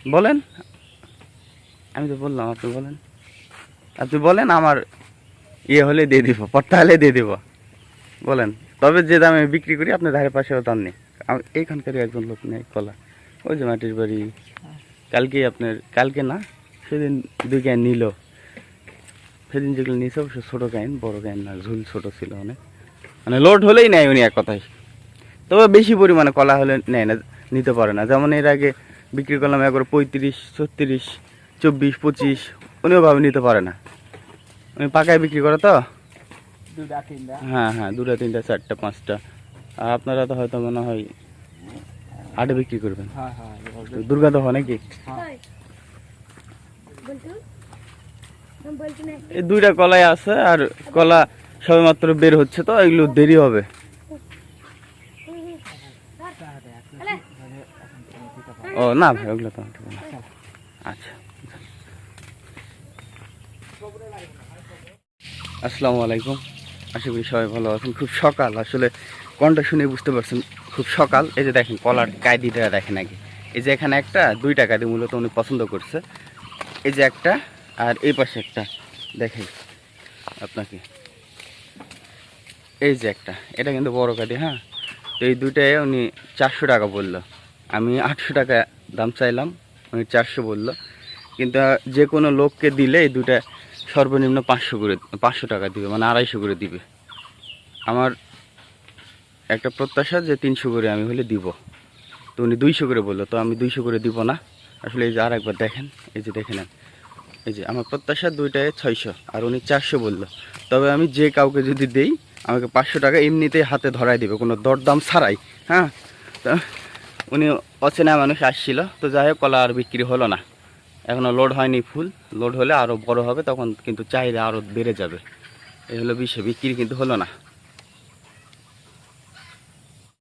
বলেন, আমি তো বললাম, আপনি বলেন, আমার ইয়ে হলে দিয়ে দিব, পড়তে হলে দিয়ে দিব, বলেন। তবে যে দামে বিক্রি করি আপনার ধারে পাশেও দাম নেই। এইখানকারই একজন লোক নেই কলা, ওই যে মাটির বাড়ি, কালকে না সেদিন 2 ক্যান নিল। সেদিন যেগুলো নিয়েছে অবশ্য ছোটো ক্যান, বড় ক্যান না, ঝুল ছোট ছিল অনেক, মানে লোড হলেই নেয় উনি এক কথায়। তবে বেশি পরিমাণে কলা হলে নেয় না, নিতে পারে না। যেমন এর আগে বিক্রি করলাম একবার 35, 36, 24, 25, উনি ওভাবে নিতে পারে না, উনি পাকায় বিক্রি করে তো। হ্যাঁ হ্যাঁ, 2টা 3টা 4টা 5টা, আর আপনারা তো হয়তো মনে হয় 8 বিক্রি করবেন। দুর্গা তো হয় নাকি? এই 2টা কলাই আছে, আর কলা সবে মাত্র বের হচ্ছে, তো এগুলো দেরি হবে। ও না ভাই, ওগুলো তো আচ্ছা। আসসালামু আলাইকুম, আশা করি সবাই ভালো আছেন। খুব সকাল, আসলে কণ্ঠটা শুনে বুঝতে পারছেন খুব সকাল। এই যে দেখেন কলার কায়দিটা দেখেন আগে, এই যে এখানে একটা 2টা কায়দি মূলত উনি পছন্দ করছে, এই যে একটা, আর এই পাশে একটা দেখেন আপনাকে, এই যে একটা, এটা কিন্তু বড় কায়দি। হ্যাঁ, তো এই 2টায় উনি 400 টাকা বললো, আমি 800 টাকা দাম চাইলাম, উনি 400 বললো। কিন্তু যে কোনো লোককে দিলে এই 2টা সর্বনিম্ন 500 টাকা দিবে, মানে 250 করে দিবে। আমার একটা প্রত্যাশা যে 300 করে আমি হলে দিব, তো উনি 200 করে বললো, তো আমি 200 করে দিব না। আসলে এই যে আর একবার দেখেন, এই যে দেখে নেন, এই যে আমার প্রত্যাশা 2টায় 600, আর উনি 400 বললো। তবে আমি যে কাউকে যদি দেই, আমাকে 500 টাকা এমনিতেই হাতে ধরাই দেবে, কোনো দরদাম ছাড়াই। হ্যাঁ, তো উনি অচেনা মানুষ আসছিল, তো যাই হোক কলা আর বিক্রি হলো না, এখনও লোড হয়নি ফুল। লোড হলে আরও বড় হবে, তখন কিন্তু চাহিদা আরও বেড়ে যাবে। এই হলো বিষয়, বিক্রি কিন্তু হলো না।